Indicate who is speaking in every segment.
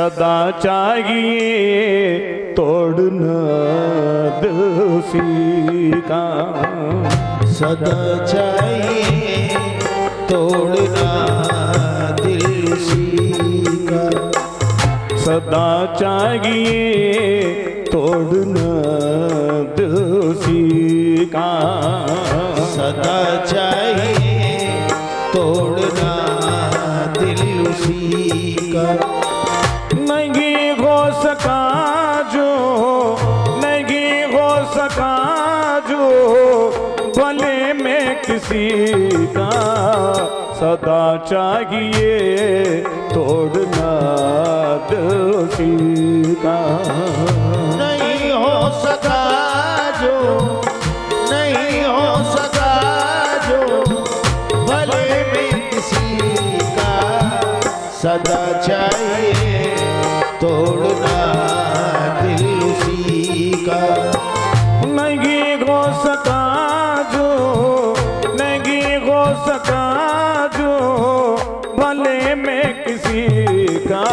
Speaker 1: सदा चाहिए तोड़ना दिल का,
Speaker 2: सदा चाहिए तोड़ना दिल का,
Speaker 1: सदा चाहिए तोड़ना दिल का,
Speaker 2: सदा चाहिए तोड़ना दिल का।
Speaker 1: नहीं हो सका जो, नहीं हो सका जो भले में किसी का, सदा चाहिए तोड़ना दिल का।
Speaker 2: नहीं हो सका जो, नहीं हो सका जो भले में किसी का, सदा चाहिए तोड़ना दिल उसी का।
Speaker 1: नहीं हो सका जो, नहीं हो सका जो भले में किसी का,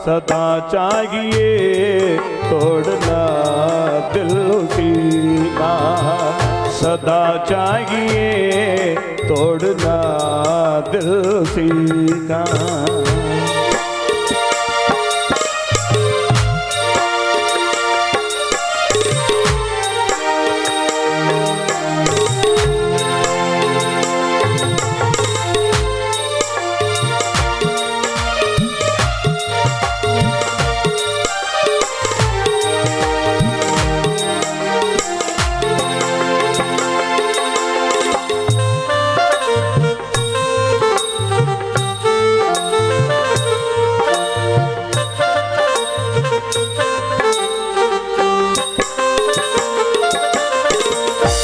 Speaker 1: सदा चाहिए तोड़ना दिल उसी का, सदा चाहिए तोड़ना दिल उसी का।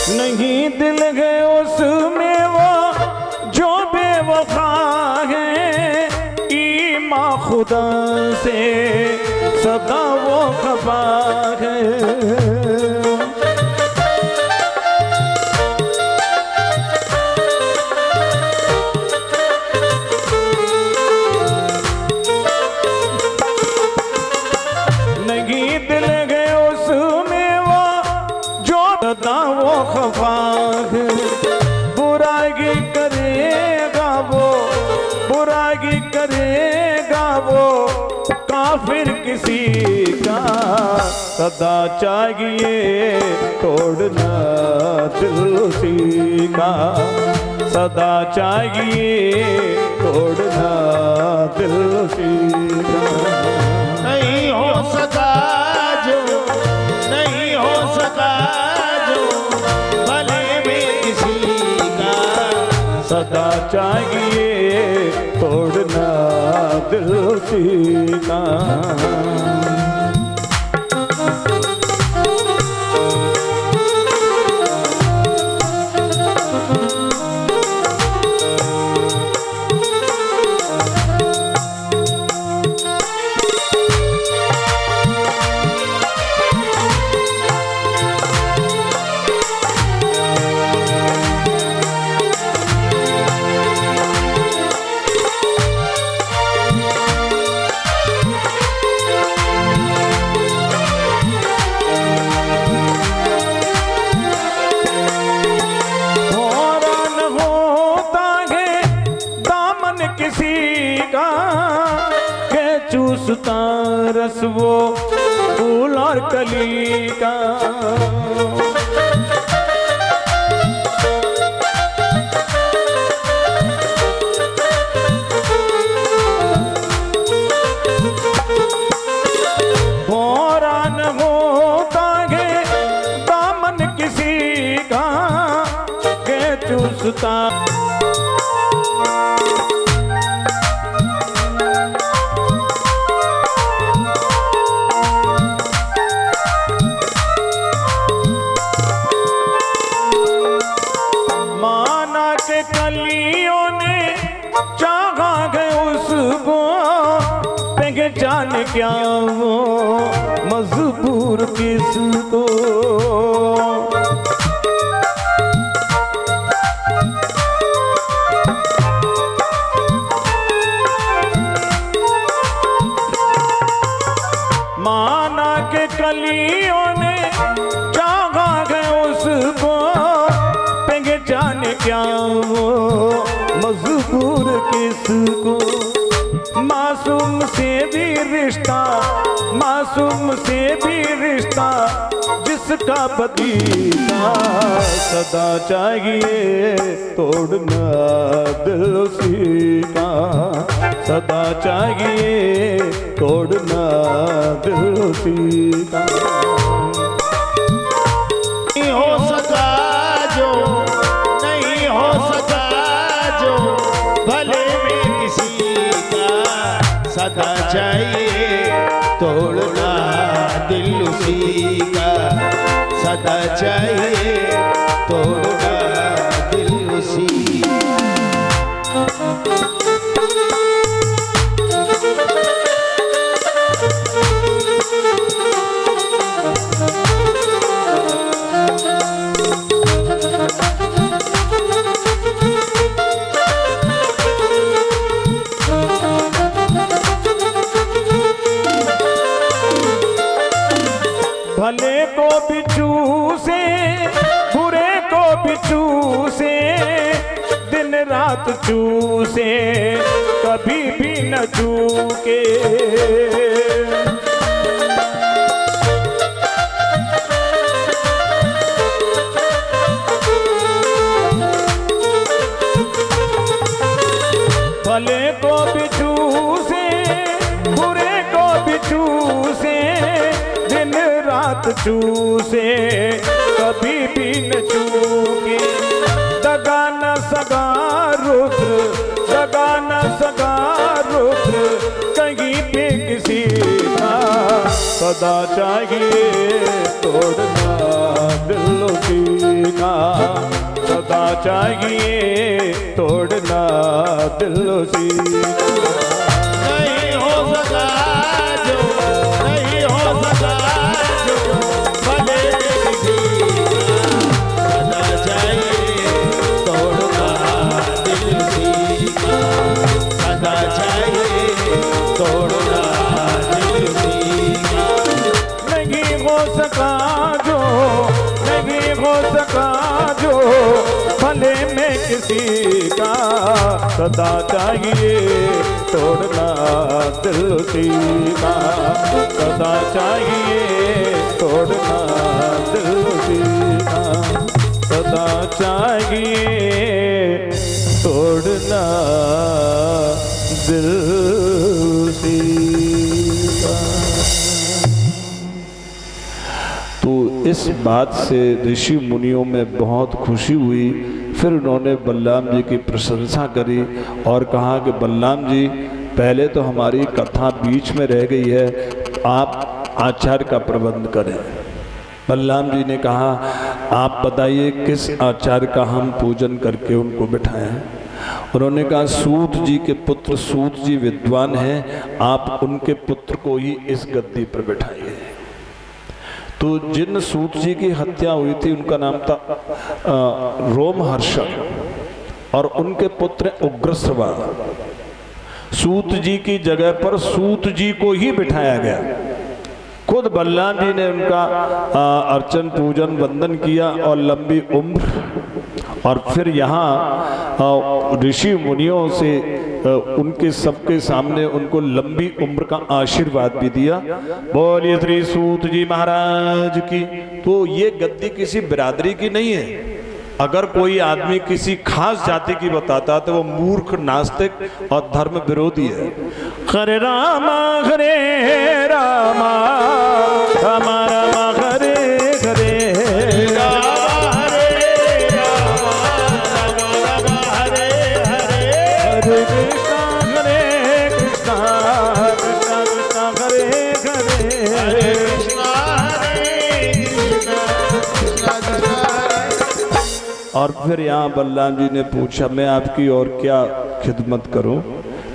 Speaker 1: नहीं दिल है उसमें वो जो बेवफा है, ईमान खुदा से सदा वो खफा है। नहीं दिल है उसमें वो जो सदा वो खफा है, बुराई करेगा वो, बुराई करेगा वो काफिर किसी का, सदा चाहिए तोड़ना दिल उसी का, सदा चाहिए तोड़ना दिल उसी का।
Speaker 2: नहीं हो सका जो, नहीं हो सका जो भले में किसी का,
Speaker 1: सदा चाहिए तोड़ना दिल उसी का। चूसता रस वो फूल और कली का, हैरान होता है दामन किसी का के चूसता। कलियों ने चाहा है उसको, पहचान क्या वो मजबूर किसको। के कलियों ने चाहा है उसको, पहचाने क्या वो मजबूर किसको। मासूम से भी रिश्ता, मासूम से भी रिश्ता जिसका बदीता, सदा चाहिए तोड़ना दिल उसी का, सदा चाहिए तोड़ना दिल उसी का।
Speaker 2: नहीं हो सका जो, नहीं हो सका जो भले में किसी का, सदा चाहिए तोड़ना दिल उसी का, सदा चाहिए तोड़ना दिल उसी का।
Speaker 1: भले को भी चूसे, बुरे को भी चूसे, दिन रात चूसे, कभी भी न चूके। भले को भी चूसे, बुरे को भी चूसे, दिन रात चूसे, कभी भी न चूके। दगा न सगा रुद्र, दगा न सगा रुद्र, कहीं पे किसी का, सदा चाहिए तोड़ना दिल उसी का, सदा चाहिए तोड़ना दिल उसी का।
Speaker 2: नहीं हो सका जो, नहीं हो सका जो भले किसी का, सदा चाहिए तोड़ना दिल उसी का, सदा चाहिए तोड़ना दिल उसी का।
Speaker 1: नहीं हो सका जो, नहीं हो सका जो भले में किसी का, सदा चाहिए तोड़ना दिल उसी का, सदा चाहिए तोड़ना दिल उसी का, सदा चाहिए तोड़ना दिल उसी का। तो इस बात से ऋषि मुनियों में बहुत खुशी हुई। फिर उन्होंने बलराम जी की प्रशंसा करी और कहा कि बलराम जी, पहले तो हमारी कथा बीच में रह गई है, आप आचार्य का प्रबंध करें। बलराम जी ने कहा, आप बताइए किस आचार्य का हम पूजन करके उनको बिठाएं। उन्होंने कहा, सूत जी के पुत्र, सूत जी विद्वान हैं, आप उनके पुत्र को ही इस गद्दी पर बिठाइए। तो जिन सूत जी की हत्या हुई थी उनका नाम था रोमहर्षण और उनके पुत्र उग्रश्रवा। सूत जी की जगह पर सूत जी को ही बिठाया गया। खुद बलराम जी ने उनका अर्चन पूजन वंदन किया और लंबी उम्र, और फिर यहाँ ऋषि मुनियों से उनके सबके सामने उनको लंबी उम्र का आशीर्वाद भी दिया। बोलिए श्री सूत जी महाराज की। तो ये गद्दी किसी बिरादरी की नहीं है। अगर कोई आदमी किसी खास जाति की बताता तो वो मूर्ख, नास्तिक और धर्म विरोधी है। हरे रामा रामा रामा रामा हरे हरे
Speaker 2: रामा हरे रामा रामा रामा हरे हरे,
Speaker 1: हरे कृष्णा कृष्णा कृष्णा हरे हरे
Speaker 2: हरे कृष्णा कृष्णा कृष्णा हरे।
Speaker 1: और फिर यहाँ बलराम जी ने पूछा, मैं आपकी और क्या खिदमत करूं?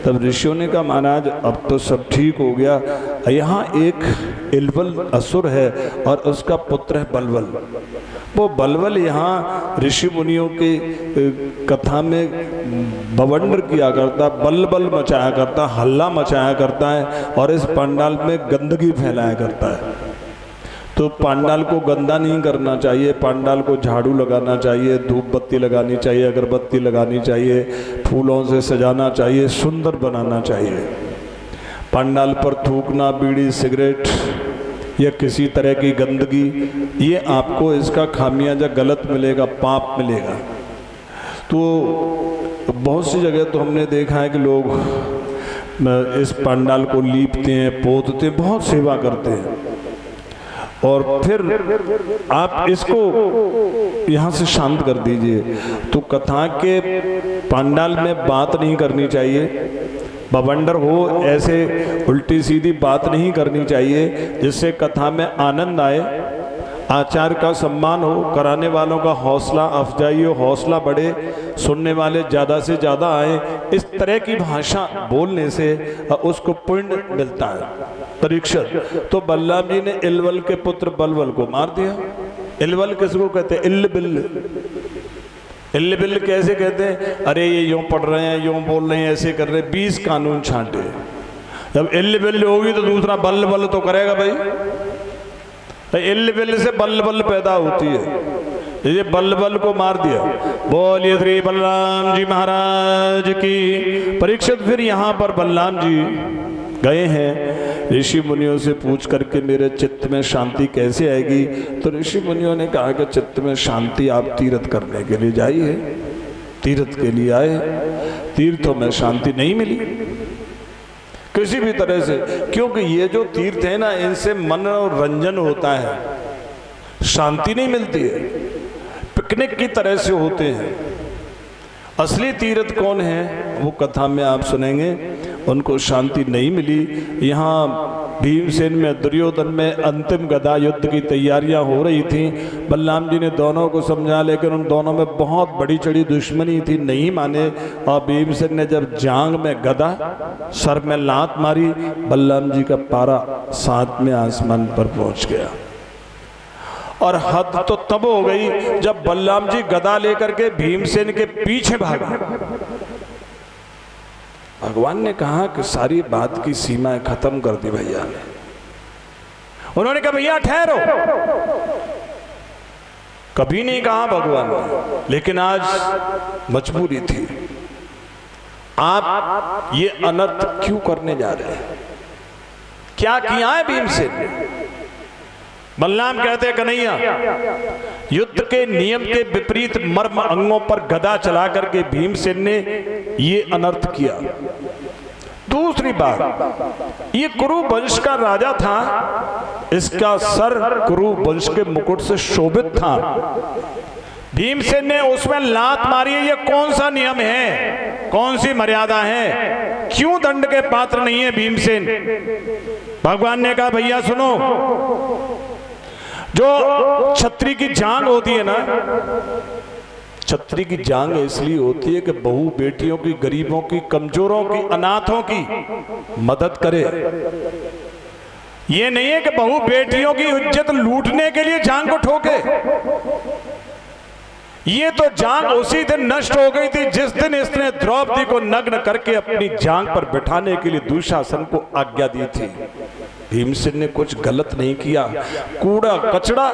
Speaker 1: तब ऋषियों ने कहा, महाराज अब तो सब ठीक हो गया, यहाँ एक इलवल असुर है और उसका पुत्र है बलवल। वो बलवल यहाँ ऋषि मुनियों के कथा में बवंडर किया करता, बलबल मचाया करता, हल्ला मचाया करता है और इस पंडाल में गंदगी फैलाया करता है। तो पांडाल को गंदा नहीं करना चाहिए, पांडाल को झाड़ू लगाना चाहिए, धूप बत्ती लगानी चाहिए, अगरबत्ती लगानी चाहिए, फूलों से सजाना चाहिए, सुंदर बनाना चाहिए। पांडाल पर थूकना, बीड़ी, सिगरेट या किसी तरह की गंदगी, ये आपको इसका खामियाजा गलत मिलेगा, पाप मिलेगा। तो बहुत सी जगह तो हमने देखा है कि लोग इस पांडाल को लीपते हैं, पोतते हैं, बहुत सेवा करते हैं, और फिर आप इसको यहाँ से शांत कर दीजिए। तो कथा के पांडाल में बात नहीं करनी चाहिए, बवंडर हो ऐसे उल्टी सीधी बात नहीं करनी चाहिए, जिससे कथा में आनंद आए, आचार का सम्मान हो, कराने वालों का हौसला अफजाई हो, हौसला बढ़े, सुनने वाले ज़्यादा से ज़्यादा आए। इस तरह की भाषा बोलने से उसको पुण्य मिलता है। परीक्षित तो बलराम जी ने इलवल के पुत्र बलवल को मार दिया। इलवल किसको कहते हैं? इल्ल बिल्ल। इल्ल बिल्ल कैसे कहते हैं? अरे ये यूँ पढ़ रहे हैं, यूँ बोल रहे हैं, ऐसे कर रहे हैं, 20 कानून छांटे। जब इल्ल बिल्ल होगी तो दूसरा बल्ल बल्ल तो करेगा भाई। इल्ल बिल्ल से बल्ल बल्ल पैदा होती है, ये बल्ल बल्ल को मार दिया। बोलिए श्री बलराम जी महाराज की। परीक्षित फिर यहाँ पर बलराम जी गए हैं, ऋषि मुनियों से पूछ करके मेरे चित्त में शांति कैसे आएगी? तो ऋषि मुनियों ने कहा कि चित्त में शांति आप तीर्थ करने के लिए जाइए। तीर्थ के लिए आए, तीर्थों में शांति नहीं मिली किसी भी तरह से, क्योंकि ये जो तीर्थ है ना, इनसे मन रंजन होता है, शांति नहीं मिलती है, पिकनिक की तरह से होते हैं। असली तीर्थ कौन है वो कथा में आप सुनेंगे। उनको शांति नहीं मिली। यहाँ भीमसेन में, दुर्योधन में अंतिम गदा युद्ध की तैयारियां हो रही थी। बलराम जी ने दोनों को समझा, लेकिन उन दोनों में बहुत बड़ी चढ़ी दुश्मनी थी, नहीं माने। और भीमसेन ने जब जांग में गदा, सर में लात मारी, बलराम जी का पारा 7वें आसमान पर पहुंच गया। और हद तो तब हो गई जब बलराम जी गदा लेकर के भीमसेन के पीछे भागे। भगवान ने कहा कि सारी बात की सीमाएं खत्म कर दी भैया ने। उन्होंने कहा भैया ठहरो। कभी नहीं कहा भगवान ने, लेकिन आज मजबूरी थी। आप ये अनर्थ क्यों करने जा रहे हैं? क्या किया है भीमसेन ने? बलराम कहते कन्हैया, युद्ध के नियम के विपरीत मर्म अंगों पर गदा चला करके भीमसेन ने ये अनर्थ किया। दूसरी बात, ये कुरु वंश का राजा था, इसका सर कुरु वंश के मुकुट से शोभित था। भीमसेन ने उसमें लात मारी है। ये कौन सा नियम है? कौन सी मर्यादा है? क्यों दंड के पात्र नहीं है भीमसेन? भगवान ने कहा भैया सुनो, जो छत्री की जांग होती है ना, छत्री की जांग इसलिए होती है कि बहू बेटियों की, गरीबों की, कमजोरों की, अनाथों की मदद करे। ये नहीं है कि बहू बेटियों की इज्जत लूटने के लिए जांग को ठोके। ये तो जांग उसी दिन नष्ट हो गई थी जिस दिन इसने द्रौपदी को नग्न करके अपनी जांग पर बिठाने के लिए दुशासन को आज्ञा दी थी। भीमसेन ने कुछ गलत नहीं किया, कूड़ा कचड़ा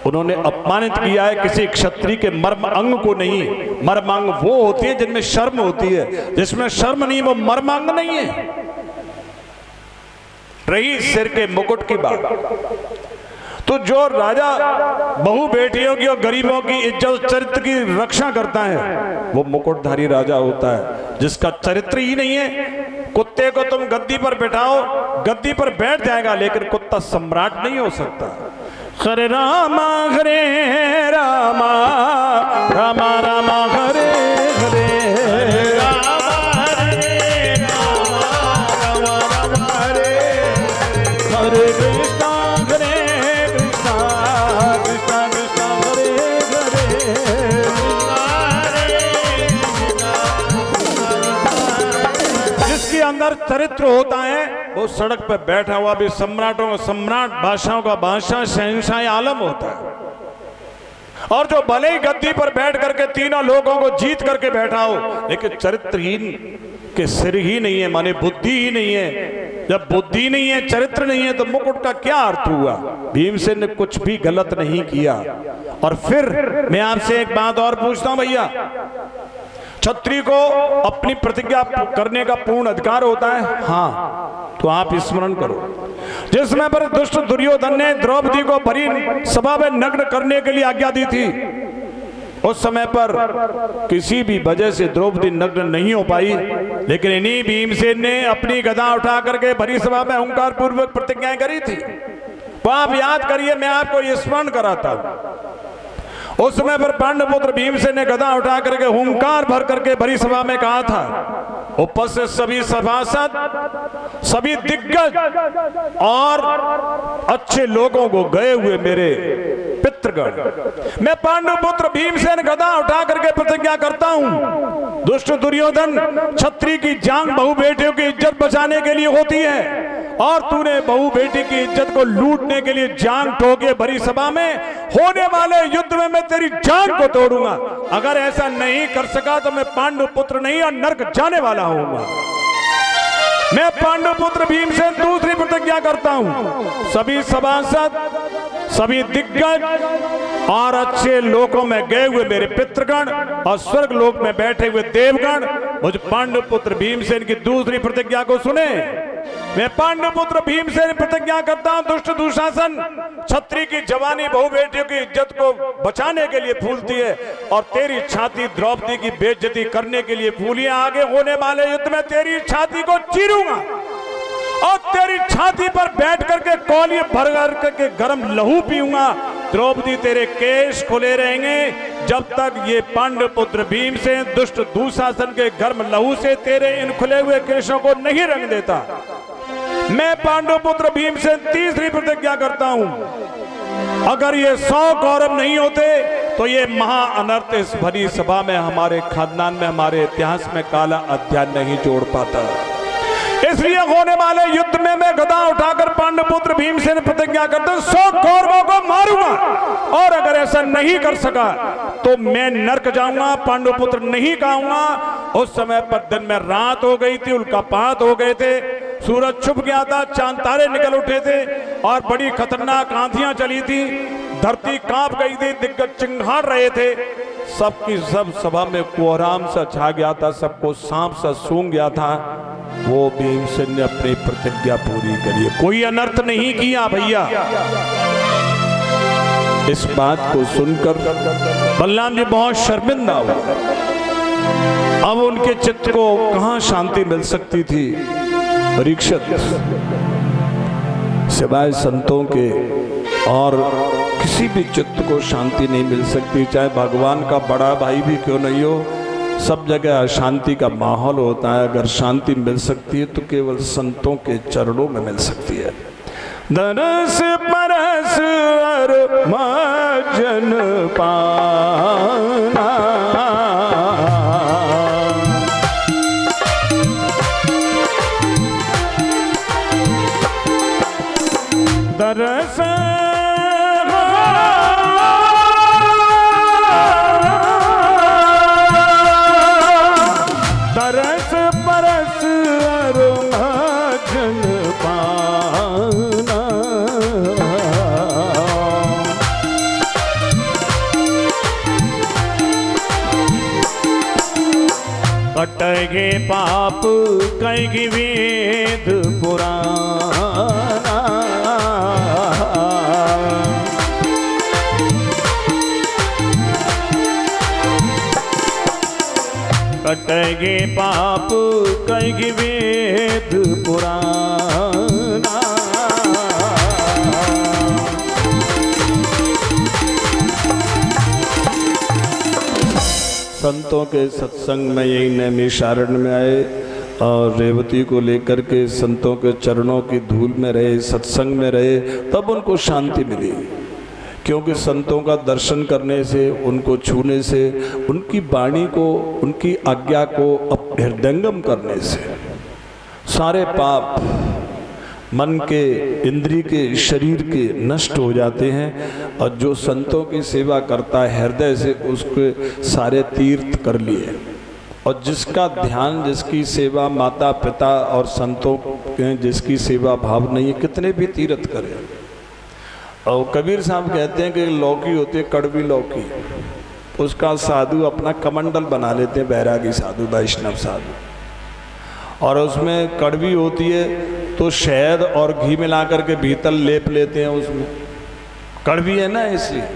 Speaker 1: उन्होंने अपमानित किया है, किसी क्षत्रिय के मर्म अंग को नहीं। मर्म अंग वो होती है जिनमें शर्म होती है, जिसमें शर्म नहीं वो मर्म अंग नहीं है। रही सिर के मुकुट की बात, तो जो राजा बहु बेटियों की और गरीबों की इज्जत चरित्र की रक्षा करता है वो मुकुटधारी राजा होता है, जिसका चरित्र ही नहीं है। कुत्ते को तुम गद्दी पर बैठाओ, गद्दी पर बैठ जाएगा, लेकिन कुत्ता सम्राट नहीं हो सकता। हरे रामा रामा रामा रामा हरे हरे
Speaker 2: रामा हरे रामा रामा रामा हरे
Speaker 1: हरे कृष्णा कृष्णा कृष्णा हरे हरे जिसके अंदर चरित्र होता है वो सड़क पर बैठा हुआ भी सम्राटों का सम्राट, बादशाहों का बादशाह, शहंशाह आलम होता है। और जो भले ही गद्दी पर बैठ करके तीनों लोगों को जीत करके बैठा हो, लेकिन चरित्रहीन के सिर ही नहीं है, माने बुद्धि ही नहीं है, जब बुद्धि नहीं है, चरित्र नहीं है, तो मुकुट का क्या अर्थ हुआ? भीमसेन ने कुछ भी गलत नहीं किया। और फिर मैं आपसे एक बात और पूछता हूं भैया, क्षत्रिय को अपनी प्रतिज्ञा करने का पूर्ण अधिकार होता है? हाँ, तो आप स्मरण करो, जिस समय पर दुष्ट दुर्योधन ने द्रौपदी को भरी सभा में नग्न करने के लिए आज्ञा दी थी, उस समय पर किसी भी वजह से द्रौपदी नग्न नहीं हो पाई, लेकिन इन्हीं भीमसेन ने अपनी गदा उठा करके भरी सभा में ओंकार पूर्वक प्रतिज्ञाएं करी थी। तो आप याद करिए, मैं आपको ये स्मरण कराता हूं, उस समय पर पांडुपुत्र भीमसेन ने गदा उठा करके हुंकार भर करके भरी सभा में कहा था, उपस्थित सभी सभासद, सभी दिग्गज और अच्छे लोगों को, गए हुए मेरे पितृगण, मैं पांडुपुत्र भीमसेन गदा उठा करके प्रतिज्ञा करता हूं, दुष्ट दुर्योधन क्षत्रिय की जांग बहु बेटियों की इज्जत बचाने के लिए होती है, और तूने बहु बेटी की इज्जत को लूटने के लिए जांग ठोके भरी सभा में, होने वाले युद्ध में मैं तेरी जांग को तोड़ूंगा। अगर ऐसा नहीं कर सका तो मैं पांडुपुत्र नहीं और नरक जाने वाला होऊंगा। मैं पांडुपुत्र भीमसेन दूसरी प्रतिज्ञा करता हूं, सभी सभासद, सभी दिग्गज और अच्छे लोकों में गए हुए मेरे पितृगण और स्वर्ग लोक में बैठे हुए देवगण मुझ पांडुपुत्र भीमसेन की दूसरी प्रतिज्ञा को सुने। मैं पांडुपुत्र भीमसेन प्रतिज्ञा करता हूं, दुष्ट दुशासन क्षत्रिय की जवानी बहु बेटियों की इज्जत को बचाने के लिए फूलती है, और तेरी छाती द्रौपदी की बेइज्जती करने के लिए फूली है। आगे होने वाले युद्ध में तेरी छाती को चीरूंगा और तेरी छाती पर बैठ करके कौलिये भर करके गर्म लहू पीऊंगा। द्रौपदी, तेरे केश खुले रहेंगे जब तक ये पांडुपुत्र भीमसेन दुष्ट दुशासन के गर्म लहू से तेरे इन खुले हुए केशों को नहीं रंग देता। मैं पांडुपुत्र भीमसेन तीसरी प्रतिज्ञा करता हूं, अगर ये 100 कौरव नहीं होते तो ये महा अनर्थ इस भरी सभा में, हमारे खानदान में, हमारे इतिहास में काला अध्याय नहीं जोड़ पाता। इसलिए होने वाले युद्ध में मैं गदा उठाकर पांडुपुत्र भीमसेन प्रतिज्ञा करता हूं, 100 कौरवों को मारूंगा, और अगर ऐसा नहीं कर सका तो मैं नरक जाऊंगा, पांडुपुत्र नहीं कहूंगा। उस समय पर दिन में रात हो गई थी, उल्कापात हो गए थे, सूरज छुप गया था, चांद तारे निकल उठे थे, और बड़ी खतरनाक आंधियां चली थी, धरती कांप गई थी, दिग्गज चिंगाड़ रहे थे, सबकी सब सभा में कोहराम सा छा गया था, सबको सांप सा सूंघ गया था। वो भीमसेन ने अपनी प्रतिज्ञा पूरी करी, कोई अनर्थ नहीं किया भैया। इस बात को सुनकर बलराम जी बहुत शर्मिंदा हुए। अब उनके चित्त को कहां शांति मिल सकती थी? परीक्षित, सिवाय संतों के और किसी भी चित्त को शांति नहीं मिल सकती, चाहे भगवान का बड़ा भाई भी क्यों नहीं हो, सब जगह अशांति का माहौल होता है। अगर शांति मिल सकती है तो केवल संतों के चरणों में मिल सकती है। दरस परस मजन पाना, दरस तरस परस अरुमजन पाना, कटगे पाप कई वेद पुराना, कटगे पाप कई वेद पुराना। संतों के सत्संग में यही नैमिषारण्य में आए और रेवती को लेकर के संतों के चरणों की धूल में रहे, सत्संग में रहे, तब उनको शांति मिली। क्योंकि संतों का दर्शन करने से, उनको छूने से, उनकी वाणी को, उनकी आज्ञा को हृदयंगम करने से सारे पाप मन के, इंद्रिय के, शरीर के नष्ट हो जाते हैं। और जो संतों की सेवा करता है हृदय से, उसके सारे तीर्थ कर लिए। और जिसका ध्यान, जिसकी सेवा माता पिता और संतों के जिसकी सेवा भाव नहीं है, कितने भी तीर्थ करे। और कबीर साहब कहते हैं कि लौकी होती है, कड़वी लौकी, उसका साधु अपना कमंडल बना लेते हैं, बैरागी साधु, वैष्णव साधु, और उसमें कड़वी होती है तो शहद और घी मिला करके भीतर लेप लेते हैं। उसमें कड़वी है ना, इसलिए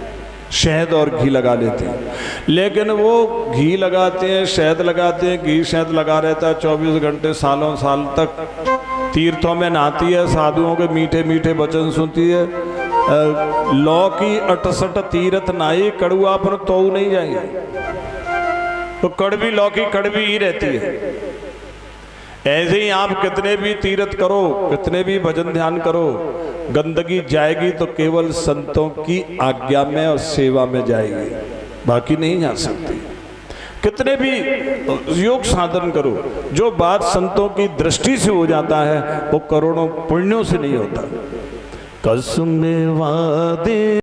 Speaker 1: शहद और घी लगा लेते हैं। लेकिन वो घी लगाते हैं, शहद लगाते हैं, घी शहद लगा रहता है 24 घंटे, सालों साल तक तीर्थों में नहाती है, साधुओं के मीठे मीठे वचन सुनती है। लौकी 68 तीर्थ नाई, कड़ुआ पर तो नहीं जाएंगे, तो कड़वी लौकी कड़वी ही रहती है। ऐसे ही आप कितने भी तीर्थ करो, कितने भी भजन ध्यान करो, गंदगी जाएगी तो केवल संतों की आज्ञा में और सेवा में जाएगी, बाकी नहीं जा सकती। कितने भी योग साधन करो, जो बात संतों की दृष्टि से हो जाता है वो करोड़ों पुण्यों से नहीं होता। कसम वादे